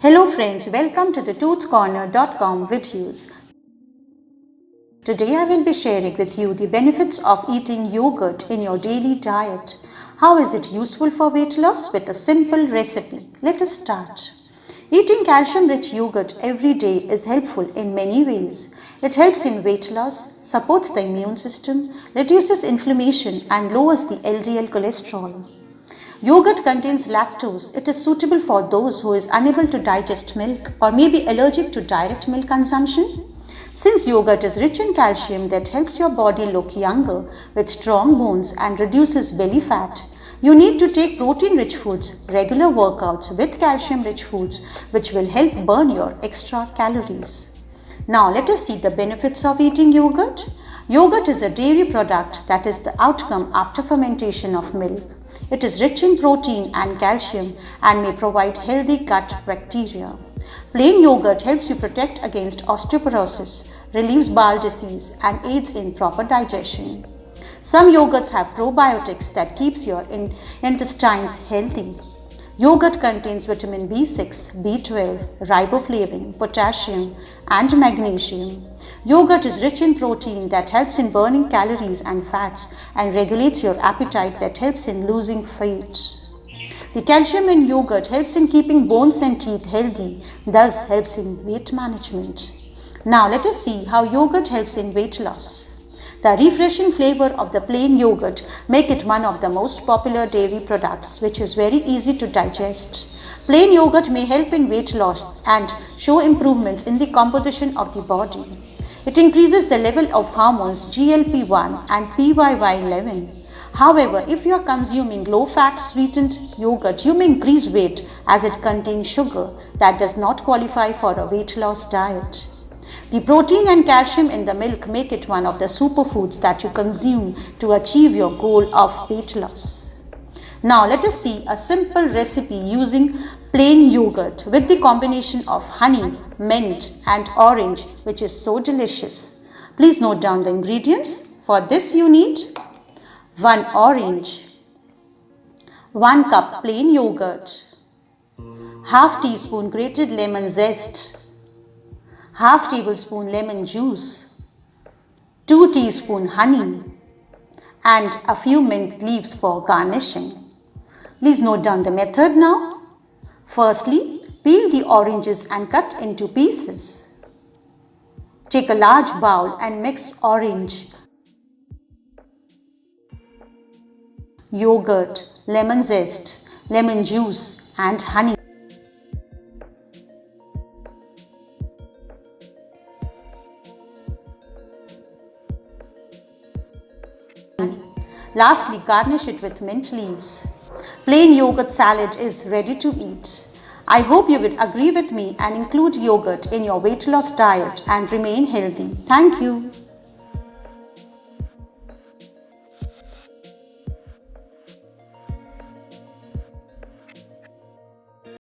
Hello friends, welcome to the toothcorner.com videos. Today I will be sharing with you the benefits of eating yogurt in your daily diet. How is it useful for weight loss with a simple recipe? Let us start. Eating calcium-rich yogurt every day is helpful in many ways. It helps in weight loss, supports the immune system, reduces inflammation and lowers the LDL cholesterol. Yogurt contains lactose. It is suitable for those who is unable to digest milk or may be allergic to direct milk consumption. Since yogurt is rich in calcium that helps your body look younger with strong bones and reduces belly fat, you need to take protein-rich foods, regular workouts with calcium-rich foods which will help burn your extra calories. Now let us see the benefits of eating yogurt. Yogurt is a dairy product that is the outcome after fermentation of milk. It is rich in protein and calcium and may provide healthy gut bacteria. Plain yogurt helps you protect against osteoporosis, relieves bowel disease, and aids in proper digestion. Some yogurts have probiotics that keeps your intestines healthy. Yogurt contains vitamin B6, B12, riboflavin, potassium, and magnesium. Yogurt is rich in protein that helps in burning calories and fats and regulates your appetite that helps in losing weight. The calcium in yogurt helps in keeping bones and teeth healthy, thus helps in weight management. Now let us see how yogurt helps in weight loss. The refreshing flavor of the plain yogurt make it one of the most popular dairy products, which is very easy to digest. Plain yogurt may help in weight loss and show improvements in the composition of the body. It increases the level of hormones GLP-1 and PYY11. However, if you are consuming low-fat sweetened yogurt, you may increase weight as it contains sugar that does not qualify for a weight loss diet. The protein and calcium in the milk make it one of the superfoods that you consume to achieve your goal of weight loss. Now let us see a simple recipe using plain yogurt with the combination of honey, mint and orange, which is so delicious. Please note down the ingredients. For this you need 1 orange, 1 cup plain yogurt, half teaspoon grated lemon zest, half tablespoon lemon juice, 2 teaspoon honey, and a few mint leaves for garnishing. Please note down the method now. Firstly, peel the oranges and cut into pieces. Take a large bowl and mix orange, yogurt, lemon zest, lemon juice, and honey. Lastly, garnish it with mint leaves. Plain yogurt salad is ready to eat. I hope you will agree with me and include yogurt in your weight loss diet and remain healthy. Thank you.